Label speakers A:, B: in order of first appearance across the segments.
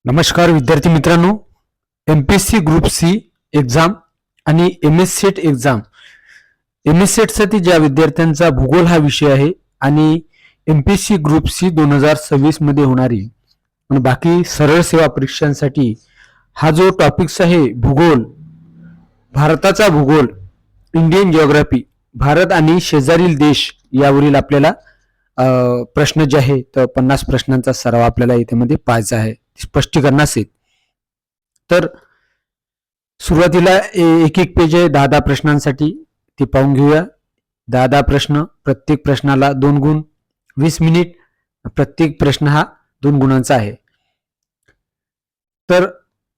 A: नमस्कार विद्यार्थी मित्रांनो, एमपीएससी ग्रुप सी एक्झाम आणि MS set exam. MS set साठी ज्या विद्यार्थ्यांचा भूगोल हा विषय आहे आणि एमपीएससी ग्रुप सी 2026 मध्ये होणारी आणि बाकी सरळ सेवा परीक्षांसाठी हा जो टॉपिक्स आहे भूगोल, भारताचा भूगोल, इंडियन जिओग्राफी, भारत आणि शेजारील देश यावरील आपल्याला प्रश्न जे आहे तर 50 प्रश्नांचा सराव आपल्याला इथे मध्ये पाहायचा आहे स्पष्टीकरणासहित. तर सुरुवातीला एक एक पेज आहे 10 प्रश्नांसाठी, ते पाहून घेऊया. 10 प्रश्न, प्रत्येक प्रश्नाला 2 गुण, 20 मिनिट, प्रत्येक प्रश्न हा 2 गुणांचा आहे. तर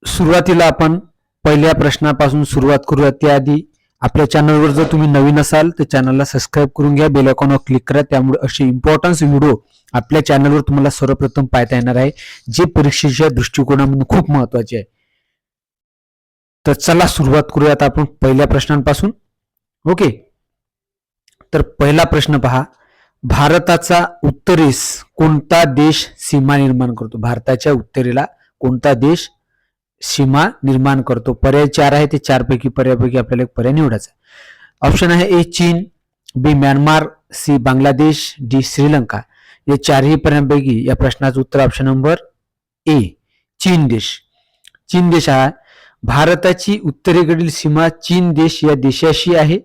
A: सुरुवातीला आपण पहिल्या प्रश्नापासून सुरुवात करूया. त्याआधी आपल्या चॅनलवर जर तुम्ही नवीन असाल तर चॅनलला सबस्क्राईब करून घ्या, बेल आयकॉनवर क्लिक करा. त्यामुळे असे इम्पॉर्टन्स व्हिडिओ आपल्या चॅनलवर तुम्हाला सर्वप्रथम पाहता येणार आहे, जे परीक्षेच्या दृष्टिकोनातून खूप महत्वाचे आहे. तर चला सुरुवात करूयात आपण पहिल्या प्रश्नांपासून. ओके, तर पहिला प्रश्न पहा. भारताचा उत्तरेस कोणता देश सीमा निर्माण करतो? भारताच्या उत्तरेला कोणता देश सीमा निर्माण करतो? पर्याय 4 आहे, ते 4 पैकी पर्यायापैकी आपल्याला एक पर्याय निवडायचा. ऑप्शन आहे ए चीन, B Myanmar, C Bangladesh, D Sri Lanka. या चारही पर्यायांपैकी या प्रश्नाचं उत्तर ऑप्शन नंबर ए चीन देश. चीन देश हा भारताची उत्तरेकडील सीमा चीन देश या देशाशी आहे.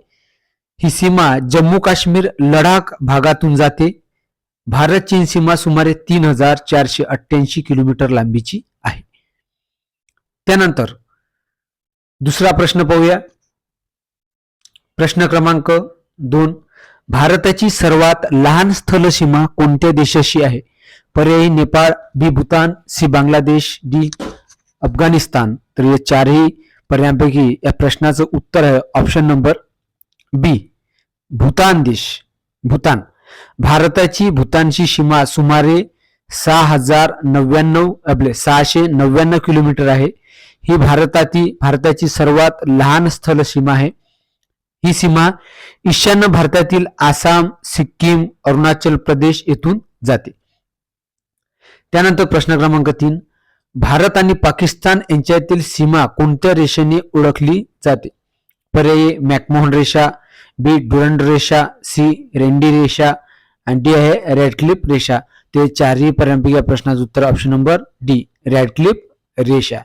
A: ही सीमा जम्मू काश्मीर लडाख भागातून जाते. भारत चीन सीमा सुमारे 3488 किलोमीटर लांबीची आहे. त्यानंतर दुसरा प्रश्न पाहूया. प्रश्न क्रमांक 2. भारताची सर्वात लहान स्थल सीमा कोणत्या देशाशी आहे? पर्याय नेपाळ, बी भूतान, सी बांगलादेश, डी अफगाणिस्तान. तर या चारही पर्यायांपैकी या प्रश्नाचं उत्तर आहे ऑप्शन नंबर बी भूतान देश. भूतान. भारताची भूतानची सीमा सुमारे 699 किलोमीटर आहे. ही भारताची सर्वात लहान स्थल सीमा आहे. ही सीमा ईशान्य भारतातील आसाम, सिक्कीम, अरुणाचल प्रदेश येथून जाते. त्यानंतर प्रश्न क्रमांक 3. भारत आणि पाकिस्तान यांच्यातील सीमा कोणत्या रेषेने ओळखली जाते? पर्याय मॅकमोहन रेषा, बी डुरंड रेषा, सी रेंडी रेषा आणि डी आहे रॅडक्लिफ रेषा. ते चारही पर्यायांपैकी या प्रश्नाचं उत्तर ऑप्शन नंबर डी रॅडक्लिफ रेषा.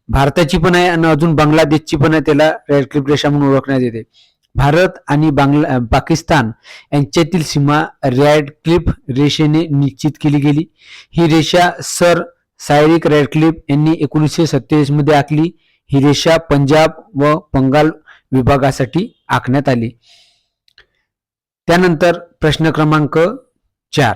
A: भारताची पण आहे आणि अजून बांगलादेशची पण आहे, त्याला रॅडक्लिफ रेषा म्हणून ओळखण्यात येते. भारत आणि पाकिस्तान यांच्यातील सीमा रॅडक्लिफ रेषेने निश्चित केली गेली. ही रेषा सर सायरिक रॅडक्लिफ यांनी 1927 मध्ये आखली. ही रेषा पंजाब व बंगाल विभागासाठी आखण्यात आली. त्यानंतर प्रश्न क्रमांक 4.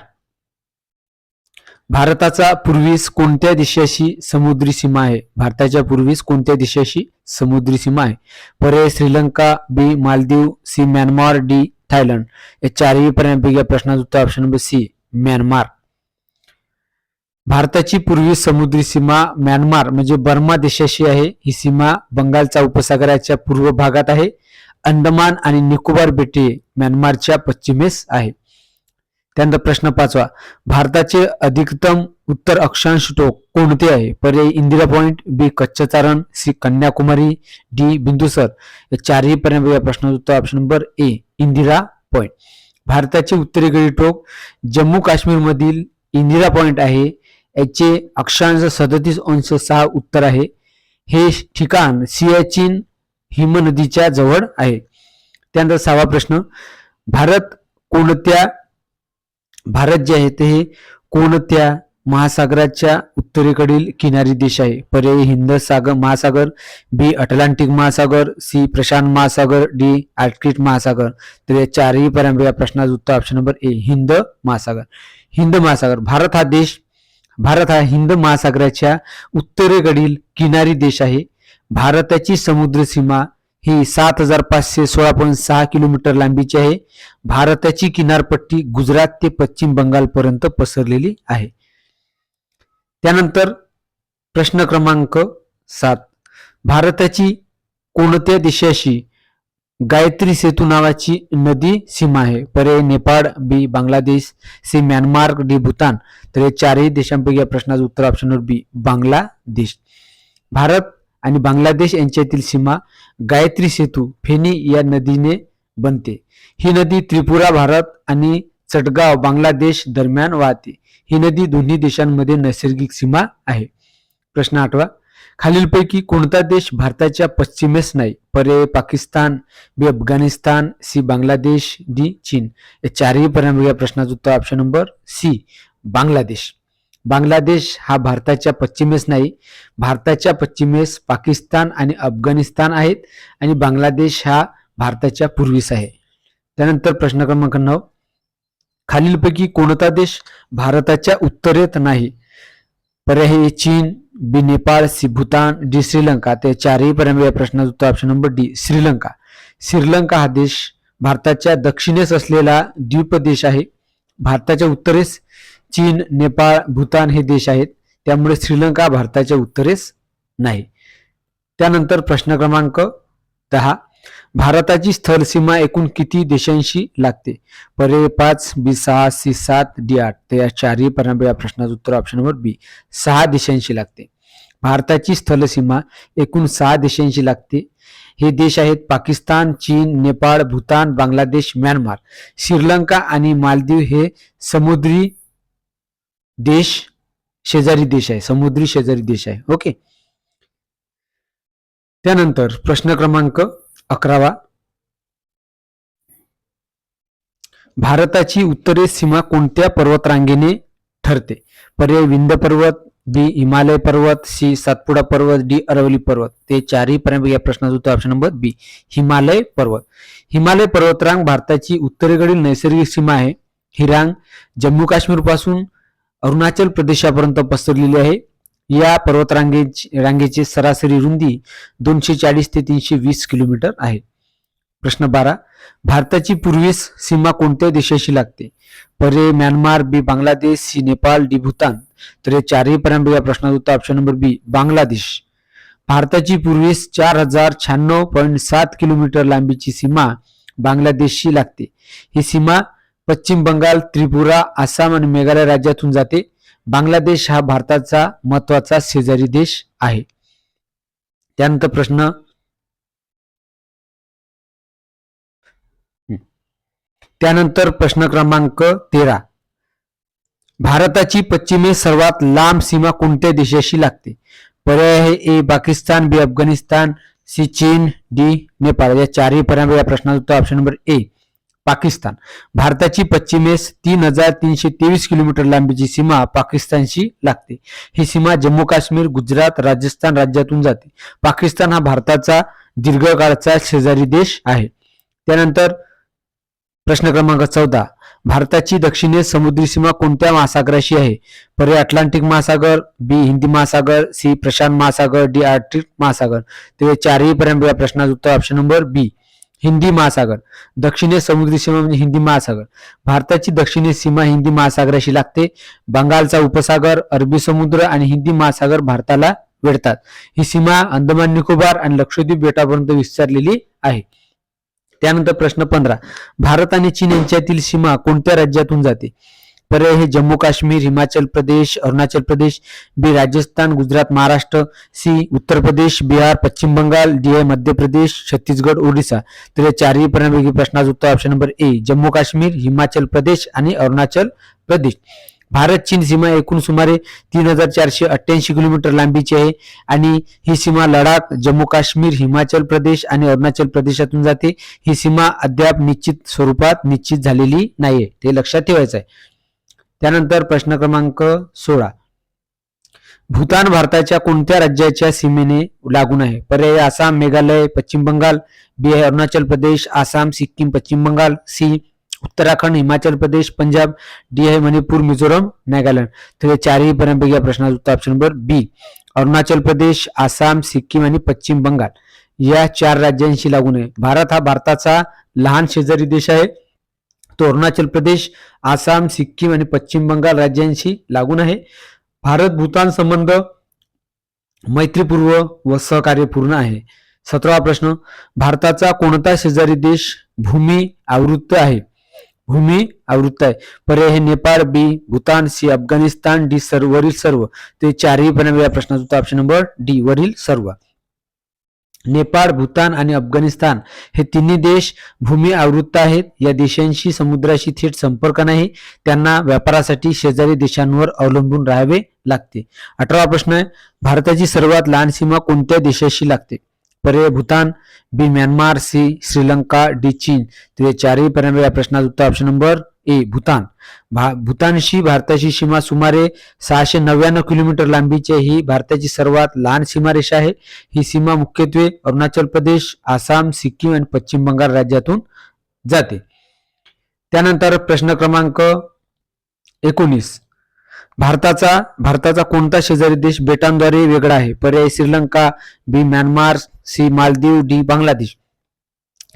A: भारताचा पूर्वेस कोणत्या देशाशी समुद्री सीमा आहे? भारताच्या पूर्वेस कोणत्या देशाशी समुद्री सीमा आहे? पर्याय Sri Lanka, B Maldives, C Myanmar, D Thailand. या चारही पर्यायांपैकी या प्रश्नाचं उत्तर ऑप्शन नंबर सी म्यानमार. भारताची पूर्वी समुद्री सीमा म्यानमार म्हणजे बर्मा देशाशी आहे. ही सीमा बंगालच्या उपसागराच्या पूर्व भागात आहे. अंदमान आणि निकोबार बेटे म्यानमारच्या पश्चिमेस आहे. त्यानंतर प्रश्न 5. भारताचे अधिकतम उत्तर अक्षांश टोक कोणते आहे? पर्याय इंदिरा पॉइंट, बी कच्छचारण, सी कन्याकुमारी, डी बिंदुसर. या चारही पर्यायांपैकी या प्रश्नाचं उत्तर ऑप्शन नंबर ए इंदिरा पॉइंट. भारताचे उत्तरेकडील टोक जम्मू काश्मीर मधील इंदिरा पॉइंट आहे. याचे अक्षांश 37.6 उत्तर आहे. हे ठिकाण सियाचीन हिमनदीच्या जवळ आहे. त्यानंतर 6वा प्रश्न. भारत जे आहे ते कोणत्या महासागराच्या उत्तरेकडील किनारी देश आहे? पर्याय हिंद महासागर, बी अटलांटिक महासागर, सी प्रशांत महासागर, डी आर्क्टिक महासागर. तर या चारही पर्यायांपैकी या प्रश्नाचं उत्तर ऑप्शन नंबर ए हिंद महासागर. हिंद महासागर. भारत हा हिंद महासागराच्या उत्तरेकडील किनारी देश आहे. भारताची समुद्र सीमा ही 7516.6 किलोमीटर लांबीची आहे. भारताची किनारपट्टी गुजरात ते पश्चिम बंगाल पर्यंत पसरलेली आहे. त्यानंतर प्रश्न क्रमांक 7. भारताची कोणत्या देशाशी गायत्री सेतू नावाची नदी सीमा आहे? पर्याय Nepal, B Bangladesh, C Myanmar, D Bhutan. तर या चारही देशांपैकी या प्रश्नाचं उत्तर option number B Bangladesh. Bharat आणि बांगलादेश यांच्यातील सीमा गायत्री सेतू फेनी या नदीने बनते. ही नदी त्रिपुरा भारत आणि चटगाव बांगलादेश दरम्यान वाहते. ही नदी दोन्ही देशांमध्ये नैसर्गिक सीमा आहे. प्रश्न 8वा, खालीलपैकी कोणता देश भारताच्या पश्चिमेस नाही? पर्याय Pakistan, B Afghanistan, C Bangladesh, D चीन. या चारही पर्याय या प्रश्नाचं उत्तर option number C Bangladesh. Bangladesh हा भारताच्या पश्चिमेस नाही, भारताच्या पश्चिमेस पाकिस्तान आणि अफगाणिस्तान आहेत आणि बांगलादेश हा भारताच्या पूर्वेस आहे. त्यानंतर प्रश्न क्रमांक 9, खालीलपैकी कोणता देश भारताच्या उत्तरेत नाही? पर्याय चीन, B Nepal, C Bhutan, D Sri Lanka. ते चारही पर्याय या प्रश्नाचं उत्तर option number D Sri Lanka. Sri Lanka हा देश भारताच्या दक्षिणेस असलेला द्वीप देश आहे. भारताच्या उत्तरेस चीन, नेपाळ, भूतान हे देश आहेत, त्यामुळे श्रीलंका भारताच्या उत्तरेस नाही. त्यानंतर प्रश्न क्रमांक 10, भारताची स्थलसीमा एकूण किती देशांशी लागते? पर्याय 5, बी 6, सी 7, डी 8. तर या चारही पर्याय या प्रश्नाचं उत्तर ऑप्शन नंबर बी 6 देशांशी लागते. भारताची स्थलसीमा एकूण 6 देशांशी लागते. हे देश आहेत पाकिस्तान, चीन, नेपाळ, भूतान, बांगलादेश, म्यानमार. श्रीलंका आणि मालदीव हे समुद्री देश, शेजारी देश आहे, समुद्री शेजारी देश आहे. ओके. त्यानंतर प्रश्न क्रमांक 11वा, भारताची उत्तरेस सीमा कोणत्या पर्वतरांगेने ठरते? पर्याय विंध्य पर्वत, बी हिमालय पर्वत, सी सातपुडा पर्वत, डी अरवली पर्वत. ते चारही पर्याय या प्रश्नाचं उत्तर ऑप्शन नंबर बी हिमालय पर्वत. हिमालय पर्वतरांग भारताची उत्तरेकडील नैसर्गिक सीमा आहे. ही रांग जम्मू काश्मीर पासून अरुणाचल प्रदेशापर्यंत पसरलेली आहे. या रांगेची सरासरी रुंदी 240 ते 320 किलोमीटर आहे. प्रश्न 12, भारताची पूर्वेस सीमा कोणत्या देशाशी लागते? पर्याय म्यानमार, बी बांगलादेश, सी नेपाळ, डी भूतान. तर हे चारही पर्याय या प्रश्नाचं उत्तर ऑप्शन नंबर बी बांगलादेश. भारताची पूर्वेस 4096.7 किलोमीटर लांबीची सीमा बांगलादेशशी लागते. ही सीमा पश्चिम बंगाल, त्रिपुरा, आसाम आणि मेघालय राज्यातून जाते. बांगलादेश हा भारताचा महत्वाचा शेजारी देश आहे. त्यानंतर प्रश्न क्रमांक 13, भारताची पश्चिमेस सर्वात लांब सीमा कोणत्या देशाशी लागते? पर्याय आहे ए पाकिस्तान, बी अफगाणिस्तान, सी चीन, डी नेपाळ. या चारही पर्याय या प्रश्नाचं उत्तर ऑप्शन नंबर ए पाकिस्तान. भारताची पश्चिमेस 3323 किलोमीटर लांबीची सीमा पाकिस्तानशी लागते. ही सीमा जम्मू काश्मीर, गुजरात, राजस्थान राज्यातून जाते. पाकिस्तान हा भारताचा दीर्घकाळचा शेजारी देश आहे. त्यानंतर प्रश्न क्रमांक 14, भारताची दक्षिणेस समुद्री सीमा कोणत्या महासागराशी आहे? पर्याय अटलांटिक महासागर, बी हिंदी महासागर, सी प्रशांत महासागर, डी आर्क्टिक महासागर. ते चारही पर्याय या प्रश्नाचं उत्तर ऑप्शन नंबर बी हिंदी महासागर. दक्षिणेस समुद्री सीमा म्हणजे हिंदी महासागर. भारताची दक्षिणेस सीमा हिंदी महासागराशी लागते. बंगालचा उपसागर, अरबी समुद्र आणि हिंदी महासागर भारताला वेढतात. ही सीमा अंदमान निकोबार आणि लक्षद्वीप बेटापर्यंत विस्तारलेली आहे. त्यानंतर प्रश्न 15, भारत आणि चीन यांच्यातील सीमा कोणत्या राज्यातून जाते? पर्याय हे जम्मू काश्मीर, हिमाचल प्रदेश, अरुणाचल प्रदेश, बी राजस्थान, गुजरात, महाराष्ट्र, सी उत्तर प्रदेश, बिहार, पश्चिम बंगाल, डी आहे मध्य प्रदेश, छत्तीसगड, ओडिशा. तर या चारही पर्यायांपैकी प्रश्नाचं उत्तर option number A Jammu Kashmir, Himachal Pradesh आणि अरुणाचल प्रदेश. भारत चीन सीमा एकूण सुमारे 3488 किलोमीटर लांबीची आहे आणि ही सीमा लडाख, जम्मू काश्मीर, हिमाचल प्रदेश आणि अरुणाचल प्रदेशातून जाते. ही सीमा अद्याप निश्चित स्वरूपात निश्चित झालेली नाहीये, ते लक्षात ठेवायचं आहे. त्यानंतर प्रश्न क्रमांक 16, भूतान भारताच्या कोणत्या राज्याच्या सीमेने लागून आहे? पर्याय आसाम, मेघालय, पश्चिम बंगाल, बी आहे अरुणाचल प्रदेश, आसाम, सिक्कीम, पश्चिम बंगाल, सी उत्तराखंड, हिमाचल प्रदेश, पंजाब, डी आहे मणिपूर, मिझोरम, नागालँड. तर हे चारही पर्यायांपैकी या प्रश्नाचं उत्तर ऑप्शन नंबर बी अरुणाचल प्रदेश, आसाम, सिक्कीम आणि पश्चिम बंगाल या 4 राज्यांशी लागून आहे. भारत हा भारताचा लहान शेजारी देश आहे. तो अरुणाचल प्रदेश, आसाम, सिक्कीम आणि पश्चिम बंगाल राज्यांशी लागून आहे. भारत भूतान संबंध मैत्रीपूर्व व सहकार्यपूर्ण आहे. 17वा प्रश्न, भारताचा कोणता शेजारी देश भूमी आवृत्त आहे? भूमी आवृत्त आहे. पर्याय हे नेपाळ, बी भूतान, सी अफगाणिस्तान, डी वरील सर्व. ते चारही पर्याय या प्रश्नाचं उत्तर ऑप्शन नंबर डी वरील सर्व. नेपाळ, भूतान आणि अफगाणिस्तान हे तिन्ही देश भूमी आवृत्त आहेत. या देशांशी समुद्राशी थेट संपर्क नाही. त्यांना व्यापारासाठी शेजारी देशांवर अवलंबून राहावे लागते. 18वा प्रश्न आहे, भारताची सर्वात लहान सीमा कोणत्या देशाशी लागते? पर्याय भूतान, बी म्यानमार, सी श्रीलंका, डी चीन. तर चारही पर्याय या प्रश्नाचं उत्तर ऑप्शन नंबर ए भूतान. भूतानशी भारताची सीमा सुमारे 699 किलोमीटर लांबीची ही भारताची सर्वात लहान सीमारेषा आहे. ही सीमा मुख्यत्वे अरुणाचल प्रदेश, आसाम, सिक्कीम आणि पश्चिम बंगाल राज्यातून जाते. त्यानंतर प्रश्न क्रमांक 19, भारताचा कोणता शेजारी देश बेटांद्वारे वेगळा आहे? पर्याय Sri Lanka, B Myanmar, C Maldives, D Bangladesh.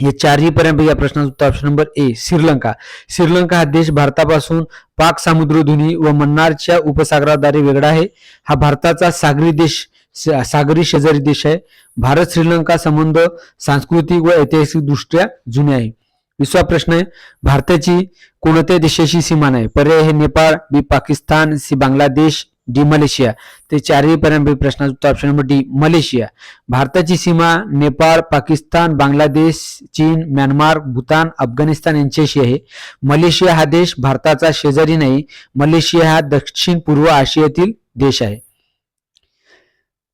A: हे चारही पर्याय या प्रश्नाचं उत्तर option number A Sri Lanka. Sri Lanka हा देश भारतापासून पाक समुद्रधुनी व मन्नारच्या उपसागराद्वारे वेगळा आहे. हा भारताचा सागरी शेजारी देश आहे. भारत श्रीलंका संबंध सांस्कृतिक व ऐतिहासिक दृष्ट्या जुने आहे. 20वा प्रश्न आहे, भारताची कोणत्या देशाशी सीमा नाही? पर्याय हे Nepal, B Pakistan, C Bangladesh, D Malaysia. ते चारही पर्याय प्रश्नाचं उत्तर ऑप्शन नंबर डी मलेशिया. भारताची सीमा नेपाळ, पाकिस्तान, बांगलादेश, चीन, म्यानमार, भूतान, अफगाणिस्तान यांच्याशी आहे. मलेशिया हा देश भारताचा शेजारी नाही. मलेशिया हा दक्षिण पूर्व आशियातील देश आहे.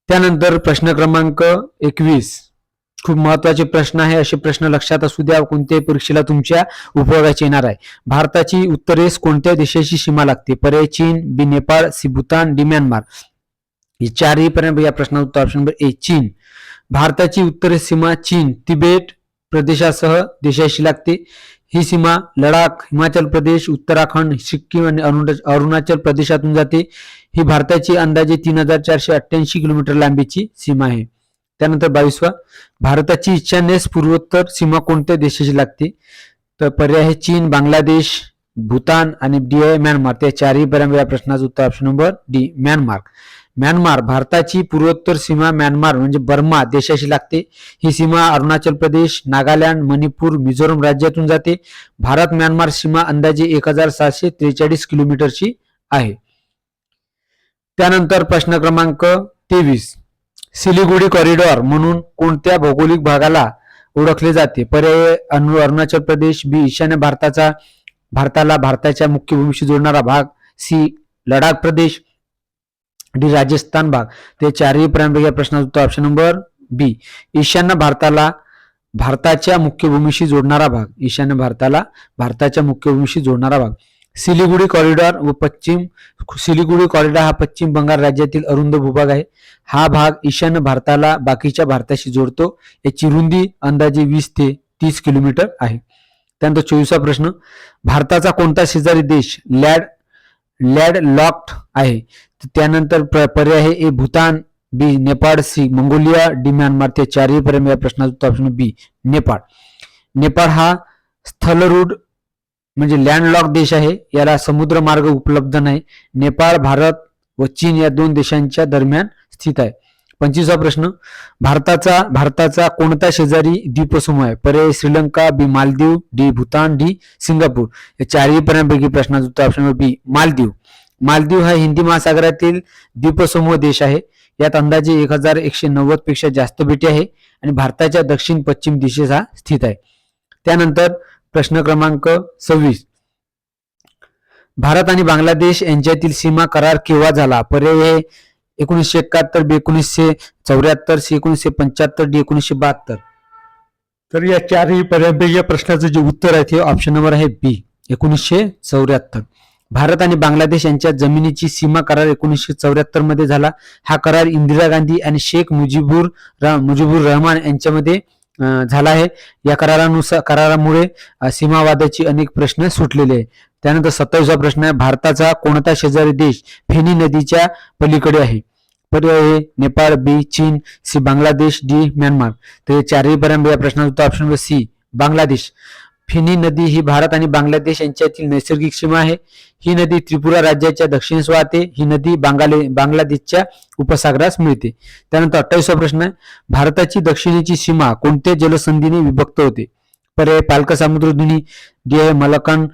A: त्यानंतर प्रश्न क्रमांक 21, खूप महत्वाचे प्रश्न आहे. असे प्रश्न लक्षात असू द्या, कोणत्याही परीक्षेला तुमच्या उपयोगाचे येणार आहे. भारताची उत्तरेस कोणत्या देशाची सीमा लागते? पर्याय चीन, B Nepal, C Bhutan, D Myanmar. हे चारही पर्याय या प्रश्नाचं उत्तर ऑप्शन नंबर ए चीन. भारताची उत्तरेस सीमा चीन तिबेट प्रदेशासह देशाशी लागते. ही सीमा लडाख, हिमाचल प्रदेश, उत्तराखंड, सिक्कीम आणि अरुणाचल प्रदेशातून जाते. ही भारताची अंदाजे 3488 किलोमीटर लांबीची सीमा आहे. त्यानंतर 22वा, भारताची ईशान्येस पूर्वोत्तर सीमा कोणत्या देशाशी लागते? तर पर्याय आहे चीन, बांगलादेश, भूतान आणि डी आहे म्यानमार. त्या चारही पर्याय या प्रश्नाचं उत्तर option number D Myanmar. Myanmar भारताची पूर्वोत्तर सीमा म्यानमार म्हणजे बर्मा देशाशी लागते. ही सीमा अरुणाचल प्रदेश, नागालँड, मणिपूर, मिझोरम राज्यातून जाते. भारत म्यानमार सीमा अंदाजे 1743 किलोमीटरची आहे. त्यानंतर प्रश्न क्रमांक 23, सिलिगुडी कॉरिडॉर म्हणून कोणत्या भौगोलिक भागाला ओळखले जाते? पर्याय अरुणाचल प्रदेश, बी ईशान्य भारताला भारताच्या मुख्य भूमीशी जोडणारा भाग, सी लडाख प्रदेश, डी राजस्थान भाग. ते चारही पर्याय या प्रश्नाचं उत्तर ऑप्शन नंबर बी ईशान्य भारताला भारताच्या मुख्य भूमीशी जोडणारा भाग. ईशान्य भारताला भारताच्या मुख्य भूमीशी जोडणारा भाग. सिलिगुडी कॉरिडॉर हा पश्चिम बंगाल राज्यातील अरुंद भूभाग आहे. हा भाग ईशान्य भारताला बाकीच्या भारताशी जोडतो. याची रुंदी अंदाजे 20 ते 30 किलोमीटर आहे. त्यानंतर 24वा प्रश्न, भारताचा कोणता शेजारी देश लँडलॉक्ड आहे? त्यानंतर पर्याय आहे A Bhutan, B Nepal, C Mongolia, D Myanmar. ते चारही पर्याय या प्रश्नाचं उत्तर ऑप्शन बी नेपाळ. नेपाळ हा स्थलरूढ म्हणजे लँडलॉक देश आहे. याला समुद्र मार्ग उपलब्ध नाही. नेपाळ भारत व चीन या दोन देशांच्या दरम्यान स्थित आहे. 25वा प्रश्न, भारताचा कोणता शेजारी द्वीपसमूह आहे? पर्याय Sri Lanka, B Maldives, D Bhutan, D Singapore. या चारही पर्यायांपैकी प्रश्नाचं उत्तर ऑप्शन बी मालदीव. मालदीव हा हिंदी महासागरातील द्वीपसमूह देश आहे. यात अंदाजे 1190 पेक्षा जास्त बेटे आहे आणि भारताच्या दक्षिण पश्चिम दिशेस हा स्थित आहे. त्यानंतर प्रश्न क्रमांक 26, भारत आणि बांगलादेश यांच्यातील सीमा करार केव्हा झाला? पर्याय 1971, बी 1974, सी 1975, डी 1972. तर या चारही पर्यायांपैकी या प्रश्नाचं जे उत्तर आहे ते ऑप्शन नंबर आहे बी 1974. भारत आणि बांगलादेश यांच्या जमिनीची सीमा करार 1974 मध्ये झाला. हा करार इंदिरा गांधी आणि शेख मुजीबुर रहमान यांच्यामध्ये झाला आहे. या करारामुळे सीमावादाची अनेक प्रश्न सुटलेले आहे. त्यानंतर 27वा प्रश्न आहे, भारताचा कोणता शेजारी देश फेनी नदीच्या पलीकडे आहे? पर्याय नेपाळ, बी चीन, सी बांगलादेश, डी म्यानमार. तर चारही पर्याय या प्रश्नाचं उत्तर ऑप्शन सी बांगलादेश. फेनी नदी ही भारत आणि बांगलादेश यांच्यातील नैसर्गिक सीमा आहे. ही नदी त्रिपुरा राज्याच्या दक्षिणेस वाहते. ही नदी बांगलादेशच्या उपसागरास मिळते. त्यानंतर 28वा प्रश्न आहे, भारताची दक्षिणेची सीमा कोणत्या जलसंधीने विभक्त होते? पर्याय पालका समुद्रधुनी, डी आहे मलकान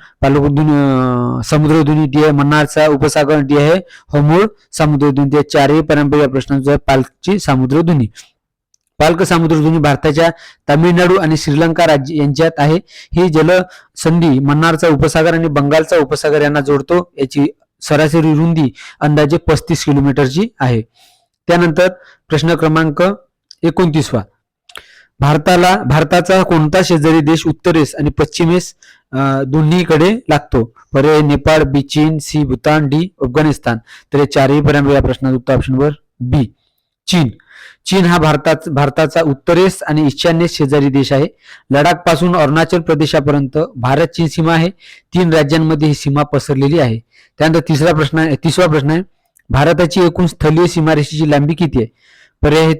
A: समुद्रधुनी, डी आहे मन्नारचा उपसागर, डी आहे होमूळ समुद्रधुनी. ते चारही पर्यंत या प्रश्नांचा पालकची समुद्रधुनी. पालक समुद्रधुनी भारताच्या तामिळनाडू आणि श्रीलंका राज्य यांच्यात आहे. ही जलसंधी मन्नारचा उपसागर आणि बंगालचा उपसागर यांना जोडतो. याची सरासरी रुंदी अंदाजे 35 किलोमीटरची आहे. त्यानंतर प्रश्न क्रमांक 29वा, भारताचा कोणता शेजारी देश उत्तरेस आणि पश्चिमेस दोन्हीकडे लागतो? पर्याय नेपाळ, बी चीन, सी भूतान, डी अफगाणिस्तान. तर हे चारही पर्यंत या प्रश्नाचं उत्तर ऑप्शन नंबर बी चीन. चीन हा भारताचा उत्तरेस आणि ईशान्येस शेजारी देश आहे. लडाख पासून अरुणाचल प्रदेशापर्यंत भारत चीन सीमा आहे. 3 राज्यांमध्ये ही सीमा पसरलेली आहे. त्यानंतर तिसरा प्रश्न आहे, भारताची एकूण स्थलीय सीमारेषेची लांबी किती आहे? पर्याय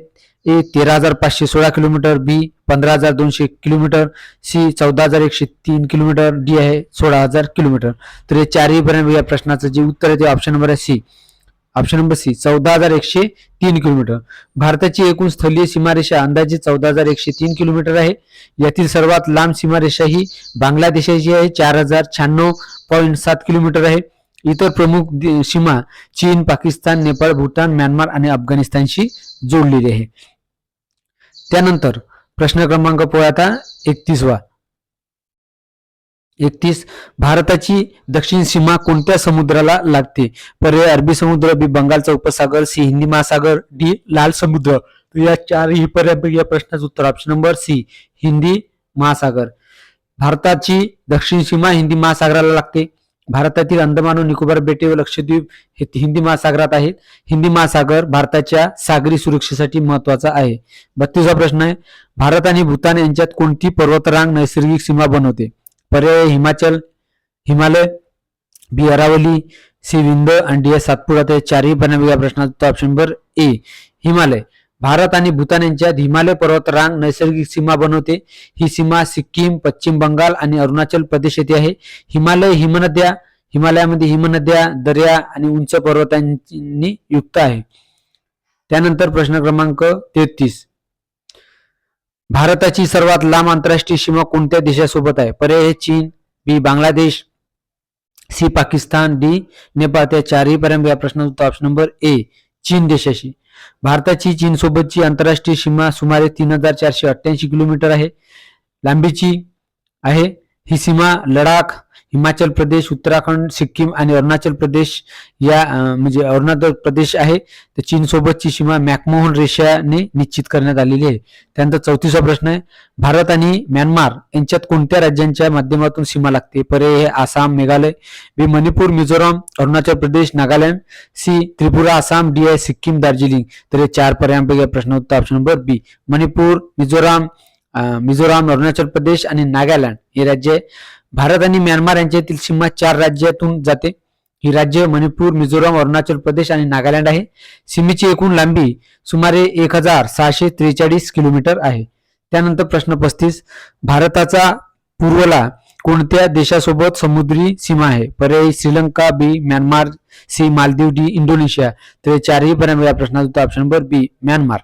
A: ए 13,516 किलोमीटर, बी 15,200 किलोमीटर, सी 14,103 किलोमीटर, डी आहे 16,000 किलोमीटर. तर हे चारही पर्यंत या प्रश्नाचं जे उत्तर आहे ते ऑप्शन नंबर आहे C. Option number C 14,103 kilometre. भारताची एकूण स्थलीय सीमारेषा अंदाजे 14,103 किलोमीटर आहे. यातील सर्वात लांब सीमारेषा ही बांगलादेशाची आहे, 4,096.7 किलोमीटर आहे. इतर प्रमुख सीमा चीन, पाकिस्तान, नेपाळ, भूतान, म्यानमार आणि अफगाणिस्तानशी जोडलेली आहे. त्यानंतर प्रश्न क्रमांक आता 31वा. 31, भारताची दक्षिण सीमा कोणत्या समुद्राला लागते? पर्याय अरबी समुद्र, बी बंगालचा उपसागर, सी हिंदी महासागर, डी लाल समुद्र. या चारही पर्याय या प्रश्नाचं उत्तर ऑप्शन नंबर सी हिंदी महासागर. भारताची दक्षिण सीमा हिंदी महासागराला लागते. भारतातील अंदमान व निकोबार बेटे व लक्षद्वीप हे हिंदी महासागरात आहेत. हिंदी महासागर भारताच्या सागरी सुरक्षेसाठी महत्वाचा आहे. 32वा प्रश्न आहे, भारत आणि भूतान यांच्यात कोणती पर्वतरांग नैसर्गिक सीमा बनवते? पर्याय हिमालय, बी अरावली, सी विंध्य आणि डी सातपुडा. ते चारही पर्यंत या प्रश्नाचा ऑप्शन नंबर ए हिमालय. भारत आणि भूतान यांच्यात हिमालय पर्वतरांग नैसर्गिक सीमा बनवते. ही सीमा सिक्कीम, पश्चिम बंगाल आणि अरुणाचल प्रदेश येथे आहे. हिमालयामध्ये हिमनद्या, दर्या आणि उंच पर्वतांनी युक्त आहे. त्यानंतर प्रश्न क्रमांक 33, भारताची सर्वात लांब आंतरराष्ट्रीय सीमा कोणत्या देशासोबत आहे? पर्याय चीन, बी बांगलादेश, सी पाकिस्तान, डी नेपाळ. त्या चारही पर्यंत या प्रश्नाचं उत्तर ऑप्शन नंबर ए चीन देशाशी. भारताची चीन सोबतची आंतरराष्ट्रीय सीमा सुमारे 3,488 किलोमीटर आहे लांबीची आहे. ही सीमा लडाख, हिमाचल प्रदेश, उत्तराखंड, सिक्कीम आणि अरुणाचल प्रदेश अरुणाचल प्रदेश आहे. तर चीन सोबतची सीमा मॅकमोहन रेषाने निश्चित करण्यात आलेली आहे. त्यानंतर 34वा प्रश्न आहे, भारत आणि म्यानमार यांच्यात कोणत्या राज्यांच्या माध्यमातून सीमा लागते? पर्याय हे आसाम, मेघालय, बी मणिपूर, मिझोराम, अरुणाचल प्रदेश, नागालँड, सी त्रिपुरा, आसाम, डी आहे सिक्कीम, दार्जिलिंग. तर हे 4 पर्यायांपैकी प्रश्न उत्तर ऑप्शन नंबर बी मणिपूर, मिझोराम, अरुणाचल प्रदेश आणि नागालँड हे राज्य आहे. भारत आणि म्यानमार यांच्यातील सीमा 4 राज्यातून जाते. ही राज्य मणिपूर, मिझोराम, अरुणाचल प्रदेश आणि नागालँड आहे. सीमेची एकूण लांबी सुमारे 1,643 किलोमीटर आहे. त्यानंतर प्रश्न 35, भारताचा पूर्वला कोणत्या देशासोबत समुद्री सीमा आहे? पर्याय Sri Lanka, B Myanmar, C Maldives, D Indonesia. तर चारही पर्यंत या प्रश्नाचं उत्तर ऑप्शन नंबर बी म्यानमार.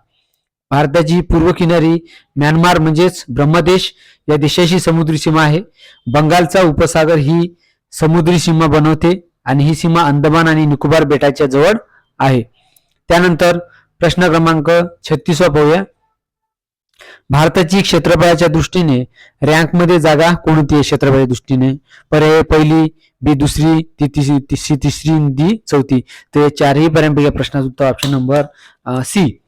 A: भारताची पूर्व किनारी म्यानमार म्हणजेच ब्रह्मदेश या देशाशी समुद्री सीमा आहे. बंगालचा उपसागर ही समुद्री सीमा बनवते आणि ही सीमा अंदमान आणि निकोबार बेटाच्या जवळ आहे. त्यानंतर प्रश्न क्रमांक 36 पाहूया. भारताची क्षेत्रफळाच्या दृष्टीने रँकमध्ये जागा कोणती आहे क्षेत्रफळाच्या दृष्टीने? पर्याय पहिली, बी दुसरी, तिसरी, डी चौथी. तर चारही पर्यंत या प्रश्नाचं उत्तर option number C.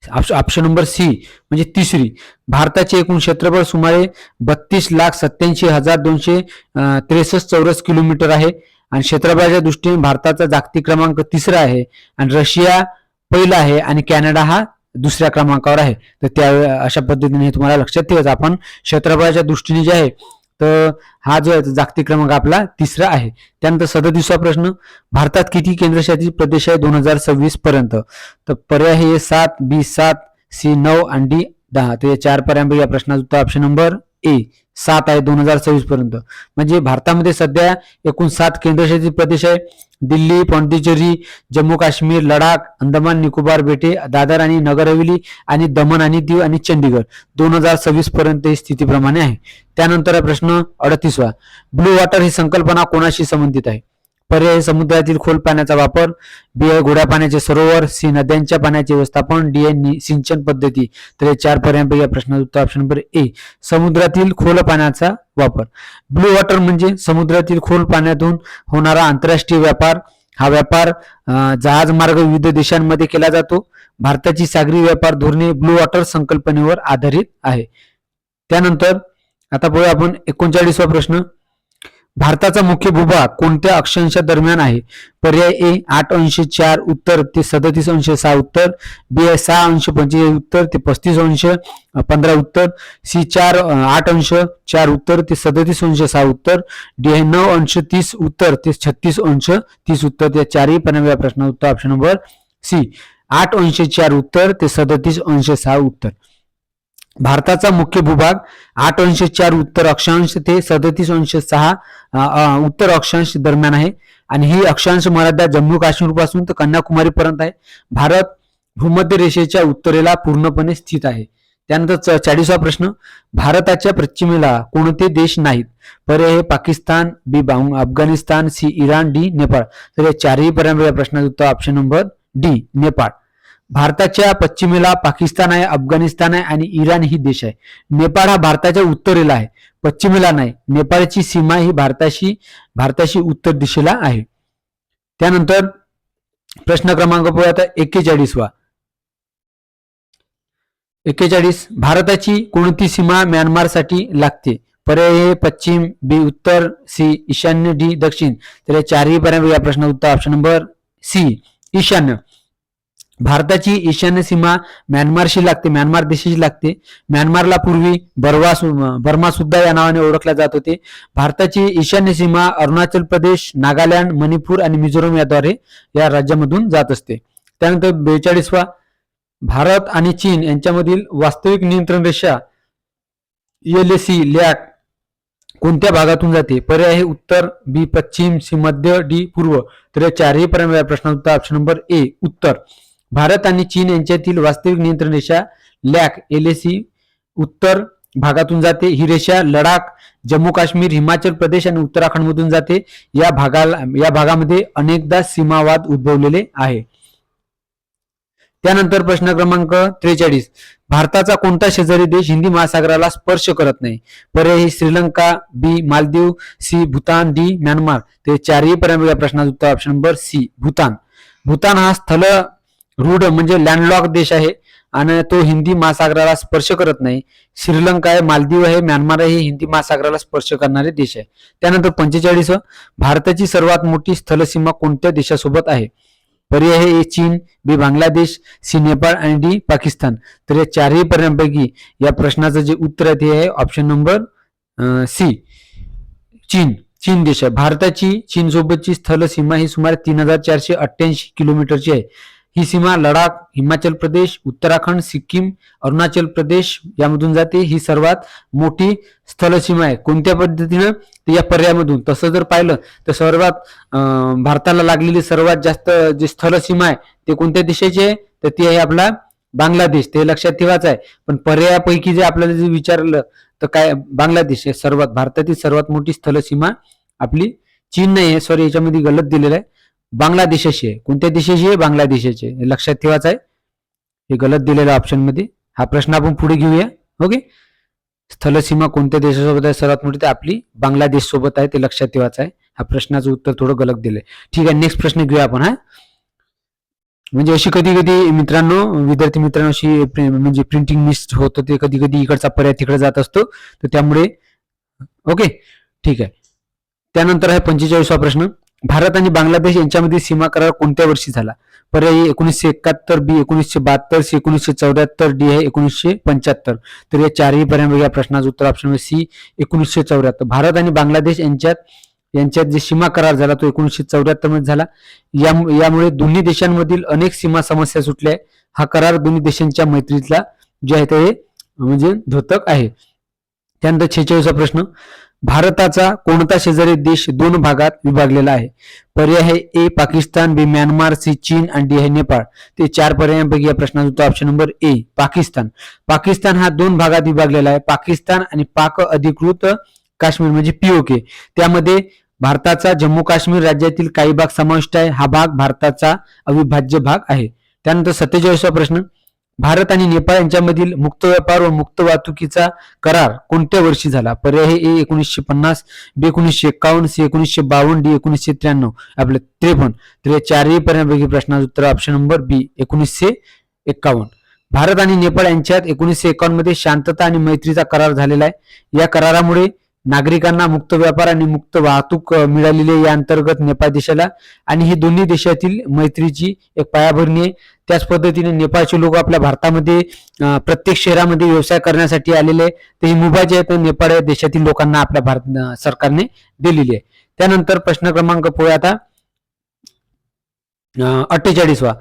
A: Option number C म्हणजे तिसरी. भारताचे एकूण क्षेत्रफळ सुमारे 32,87,263 चौरस किलोमीटर आहे आणि क्षेत्रफळाच्या दृष्टीने भारताचा जागतिक क्रमांक 3रा आहे आणि रशिया पहिला आहे आणि कॅनडा हा दुसऱ्या क्रमांकावर आहे. तर त्या अशा पद्धतीने तुम्हाला लक्षात ठेवायचं. आपण क्षेत्रफळाच्या दृष्टीने जे आहे तर हा जो आहे जागतिक क्रमांक आपला 3रा आहे. त्यानंतर 37वा प्रश्न, भारतात किती केंद्रशासित प्रदेश आहे 2026 पर्यंत? तर पर्याय हे 7, बी 7, सी 9 आणि डी 10. तर या 4 पर्यायांपैकी या प्रश्नाचं उत्तर ऑप्शन नंबर ए 7 आहे 2026 पर्यंत. म्हणजे भारतामध्ये सध्या एकूण 7 केंद्रशासित प्रदेश आहे. दिल्ली, पॉंडिचेरी, जम्मू काश्मीर, लडाख, अंदमान निकोबार बेटे, दादर आणि नगर हवेली आणि दमण आणि दीव आणि चंडीगड 2026 पर्यंत ही स्थितीप्रमाणे आहे. त्यानंतर प्रश्न 38वा. ब्लू वॉटर ही संकल्पना कोणाशी संबंधित आहे? पर्याय: समुद्रातील खोल पाण्याचा वापर, बी आहे गोड्या पाण्याचे सरोवर, सी नद्यांच्या पाण्याचे व्यवस्थापन, डी आहे सिंचन पद्धती. तर हे 4 पर्यायांपैकी या प्रश्नाचं उत्तर ऑप्शन नंबर ए, समुद्रातील खोल पाण्याचा वापर. ब्लू वॉटर म्हणजे समुद्रातील खोल पाण्यातून होणारा आंतरराष्ट्रीय व्यापार. हा व्यापार जहाजमार्ग विविध देशांमध्ये केला जातो. भारताची सागरी व्यापार धोरणे ब्लू वॉटर संकल्पनेवर आधारित आहे. त्यानंतर आता बघूया आपण 39वा प्रश्न. भारताचा मुख्य भूभाग कोणत्या अक्षांशा दरम्यान आहे? पर्याय: ए 8°4 उत्तर ते 37°6 उत्तर, बी 6°45 उत्तर ते 35°15 उत्तर, सी 8°4 उत्तर ते 37°6 उत्तर, डी 9°30 उत्तर ते 36°30 उत्तर. या चारही पर्याय प्रश्नाचं उत्तर ऑप्शन नंबर सी 8°4 उत्तर ते 37°6 उत्तर. भारताचा मुख्य भूभाग 8°4 उत्तर अक्षांश ते 37°6 उत्तर अक्षांश दरम्यान आहे आणि ही अक्षांश मर्यादा जम्मू काश्मीर पासून तर कन्याकुमारी पर्यंत आहे. भारत भूमध्य रेषेच्या उत्तरेला पूर्णपणे स्थित आहे. त्यानंतर 40वा प्रश्न. भारताच्या पश्चिमेला कोणते देश नाहीत? पर्याय: Pakistan, B Afghanistan, C Iran, D Nepal. तर या चारही पर्याय प्रश्नाचं उत्तर ऑप्शन नंबर डी नेपाळ. भारताच्या पश्चिमेला पाकिस्तान आहे, अफगाणिस्तान आहे आणि इराण ही देश आहे. नेपाळ हा भारताच्या उत्तरेला आहे, पश्चिमेला नाही. नेपाळची सीमा ही भारताशी उत्तर दिशेला आहे. त्यानंतर प्रश्न क्रमांक 41वा. 41. भारताची कोणती सीमा म्यानमारसाठी लागते? पर्याय: पश्चिम, बी उत्तर, सी ईशान्य, डी दक्षिण. तर या चारही पर्याय या प्रश्नाचं उत्तर ऑप्शन नंबर सी ईशान्य. भारताची ईशान्य सीमा म्यानमारशी लागते, म्यानमार देशाशी लागते. म्यानमारला पूर्वी बर्मा सुद्धा या नावाने ओळखला जात होते. भारताची ईशान्य सीमा अरुणाचल प्रदेश, नागालँड, मणिपूर आणि मिझोरम याद्वारे या राज्यामधून जात असते. त्यानंतर 42वा. भारत आणि चीन यांच्यामधील वास्तविक नियंत्रण रेषा LAC लॅक कोणत्या भागातून जाते? पर्याय आहे उत्तर, बी पश्चिम, सी मध्य, डी पूर्व. तर या चारही पर्याय प्रश्नाचं उत्तर ऑप्शन नंबर ए उत्तर. भारत आणि चीन यांच्यातील वास्तविक नियंत्रण रेषा लॅक LAC उत्तर भागातून जाते. ही रेषा लडाख, जम्मू काश्मीर, हिमाचल प्रदेश आणि उत्तराखंड मधून जाते. या भागामध्ये अनेकदा सीमावाद उद्भवलेले आहे. त्यानंतर प्रश्न क्रमांक 43. भारताचा कोणता शेजारी देश हिंदी महासागराला स्पर्श करत नाही? पर्याय: Sri Lanka, B Maldives, C Bhutan, D Myanmar. ते चारही पर्याय या प्रश्नाचं उत्तर option number C Bhutan. Bhutan हा स्थल रूढ म्हणजे लँडलॉक देश आहे आणि तो हिंदी महासागराला स्पर्श करत नाही. श्रीलंका आहे, मालदीव आहे, म्यानमार आहे, हे हिंदी महासागराला स्पर्श करणारे देश आहे. त्यानंतर 45. भारताची सर्वात मोठी स्थलसीमा कोणत्या देशासोबत आहे? पर्याय आहे ए चीन, बी बांगलादेश, सी नेपाळ आणि डी पाकिस्तान. तर या चारही पर्यायांपैकी या प्रश्नाचं जे उत्तर आहे ते आहे ऑप्शन नंबर सी चीन. चीन देश आहे. भारताची चीन सोबतची स्थल सीमा ही सुमारे 3488 किलोमीटरची आहे. ही सीमा लडाख, हिमाचल प्रदेश, उत्तराखंड, सिक्कीम, अरुणाचल प्रदेश यामधून जाते. ही सर्वात मोठी स्थल सीमा आहे. कोणत्या पद्धतीनं? या पर्यायामधून. तसं जर पाहिलं तर सर्वात भारताला लागलेली सर्वात जास्त जी स्थल सीमा आहे ते कोणत्या देशाची आहे? तर ती आहे आपला बांगलादेश. ते लक्षात ठेवायचं आहे. पण पर्यायापैकी जे आपल्याला जे विचारलं तर काय बांगलादेश आहे सर्वात भारतातील सर्वात मोठी स्थल सीमा आपली चीन नाही आहे, सॉरी याच्यामध्ये गलत दिलेलं आहे, बांगलादेशाशी आहे. कोणत्या देशाची आहे? बांगलादेशाची आहे. लक्षात ठेवायचं आहे, हे गलत दिलेलं ऑप्शन मध्ये. हा प्रश्न आपण पुढे घेऊया. ओके, स्थलसीमा कोणत्या देशासोबत आहे सर्वात मोठी? ते आपली बांगलादेश सोबत आहे, ते लक्षात ठेवायचं आहे. हा प्रश्नाचं उत्तर थोडं गलत दिलंय. ठीक आहे, नेक्स्ट प्रश्न घेऊया आपण. हा म्हणजे अशी कधी कधी मित्रांनो, विद्यार्थी मित्रांनो, अशी म्हणजे प्रिंटिंग मिस होतं, ते कधी कधी इकडचा पर्याय तिकडे जात असतो, तर त्यामुळे ओके ठीक आहे. त्यानंतर आहे 45वा प्रश्न. भारत आणि बांगलादेश यांच्यामध्ये सीमा करार कोणत्या वर्षी झाला? पर्याय 1971, बी 1972, सी 1974, डी आहे 1975. तर या चारही पर्याय या प्रश्नाचं उत्तर ऑप्शन सी 1974. भारत आणि बांगलादेश यांच्यात जे सीमा करार झाला तो 1974 मध्ये झाला. यामुळे दोन्ही देशांमधील अनेक सीमा समस्या सुटल्या. हा करार दोन्ही देशांच्या मैत्रीतला जे आहे ते म्हणजे द्योतक आहे. त्यानंतर 46वा प्रश्न, भारताचा कोणता शेजारी देश दोन भागात विभागलेला आहे? पर्याय आहे ए पाकिस्तान, बी म्यानमार, सी चीन आणि डी आहे नेपाळ. ते चार पर्यायांपैकी या प्रश्नाचं उत्तर ऑप्शन नंबर ए पाकिस्तान. पाकिस्तान हा दोन भागात विभागलेला आहे, पाकिस्तान आणि पाक अधिकृत काश्मीर म्हणजे पीओके. त्यामध्ये भारताचा जम्मू काश्मीर राज्यातील काही भाग समाविष्ट आहे. हा भाग भारताचा अविभाज्य भाग आहे. त्यानंतर 47वा प्रश्न, भारत आणि नेपाळ यांच्यामधील मुक्त व्यापार व मुक्त वाहतुकीचा करार कोणत्या वर्षी झाला? पर्याय हे ए 1950, बी 1951, सी 1952, डी 1993. आपले 53. तर या चारही पर्यायांपैकी प्रश्नाचं उत्तर ऑप्शन नंबर बी 1951. भारत आणि नेपाळ यांच्यात 1951 मध्ये शांतता आणि मैत्रीचा करार झालेला आहे. या करारामुळे नागरिकांना मुक्त व्यापार आणि मुक्त वाहतूक मिळालेली आहे या अंतर्गत नेपाळ देशाला, आणि ही दोन्ही देशातील मैत्रीची एक पायाभरणी आहे. त्याच पद्धतीने नेपाळचे लोक आपल्या भारतामध्ये प्रत्येक शहरामध्ये व्यवसाय करण्यासाठी आलेले आहे. ते ही मुभा जी आहे तर नेपाळ देशातील लोकांना आपल्या भारत सरकारने दिलेली आहे. त्यानंतर प्रश्न क्रमांक पुढे आता 48वा,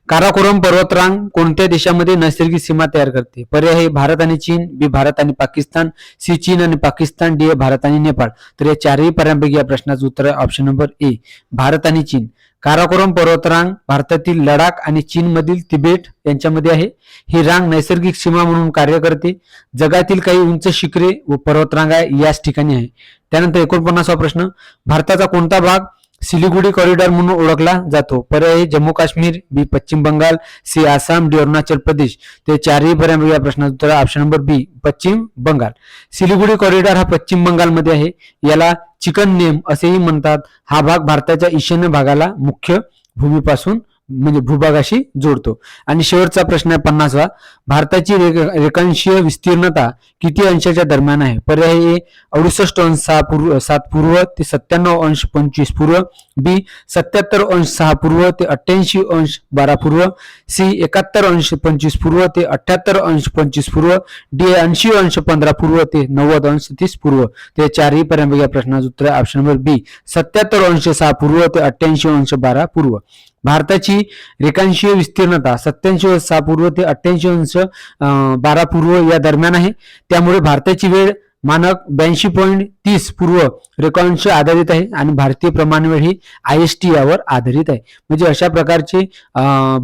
A: काराकोरम पर्वतरांग कोणत्या देशामध्ये नैसर्गिक सीमा तयार करते? पर्याय हे भारत आणि चीन, बी भारत आणि पाकिस्तान, सी चीन आणि पाकिस्तान, डी भारत आणि नेपाळ. तर या चारही पर्यायांपैकी या प्रश्नाचं उत्तर आहे ऑप्शन नंबर ए भारत आणि चीन. काराकोरम पर्वतरांग भारतातील लडाख आणि चीन मधील तिबेट यांच्यामध्ये आहे. ही रांग नैसर्गिक सीमा म्हणून कार्य करते. जगातील काही उंच शिखरे व पर्वतरांगा याच ठिकाणी आहे. त्यानंतर 49वा प्रश्न, भारताचा कोणता भाग सिलिगुडी कॉरिडॉर म्हणून ओळखला जातो? पर्याय जम्मू काश्मीर, बी पश्चिम बंगाल, सी आसाम, डी अरुणाचल प्रदेश. ते चारही पर्याय या प्रश्नाचं उत्तर ऑप्शन नंबर बी पश्चिम बंगाल. सिलिगुडी कॉरिडॉर हा पश्चिम बंगालमध्ये आहे. याला चिकन नेम असेही म्हणतात. हा भाग भारताच्या ईशान्य भागाला मुख्य भूमीपासून म्हणजे भूभागाशी जोडतो. आणि शेवटचा प्रश्न आहे 50वा, भारताची रेखांशीय विस्तीर्णता किती अंशाच्या दरम्यान आहे? पर्याय ए 68.7 पूर्व ते 97.25 पूर्व, बी 77.6 ते 88.12 पूर्व, सी 71.25 पूर्व ते 78.25 पूर्व, डी 80.15 पूर्व ते 90.30 पूर्व. ते चारही पर्यायांपैकी प्रश्नाचं उत्तर आहे ऑप्शन नंबर बी 77.6 पूर्व ते 88.12 पूर्व. भारताची रेखांशीय विस्तीर्णता 87.6 पूर्व ते 88.12 पूर्व या दरम्यान आहे. त्यामुळे भारताची वेळ मानक 82.30 पूर्व रेखांश आधारित आहे आणि भारतीय प्रमाणवेळ ही IST यावर आधारित आहे. म्हणजे अशा प्रकारचे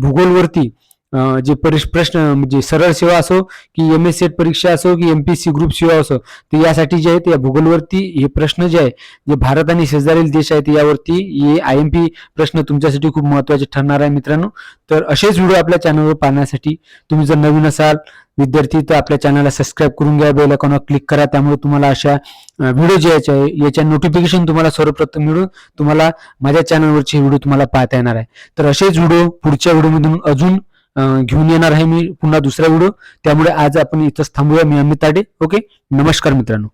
A: भूगोलवरती जे प्रश्न म्हणजे सरळ सेवा असो की MS सेट परीक्षा असो की MPSC ग्रुप सेवा असो, तर यासाठी जे आहे ते भूगोलवरती हे प्रश्न जे आहे जे भारत आणि शेजारील देश आहेत यावरती हे IMP प्रश्न तुमच्यासाठी खूप महत्त्वाचे ठरणार आहे मित्रांनो. तर असेच व्हिडिओ आपल्या चॅनलवर पाहण्यासाठी तुम्ही जर नवीन असाल विद्यार्थी तर आपल्या चॅनलला सबस्क्राईब करून घ्या, बेल आयकॉनवर क्लिक करा. त्यामुळे तुम्हाला अशा व्हिडिओ जे याच्या नोटिफिकेशन तुम्हाला सर्वप्रथम मिळून तुम्हाला माझ्या चॅनलवरचे व्हिडिओ तुम्हाला पाहता येणार आहे. तर असेच व्हिडिओ पुढच्या व्हिडिओमधून अजून घेऊन येणार आहे मी पुन्हा दुसरा व्हिडिओ. त्यामुळे आज आपण इथंच थांबूया. मी अमित ताडे. ओके, नमस्कार मित्रांनो.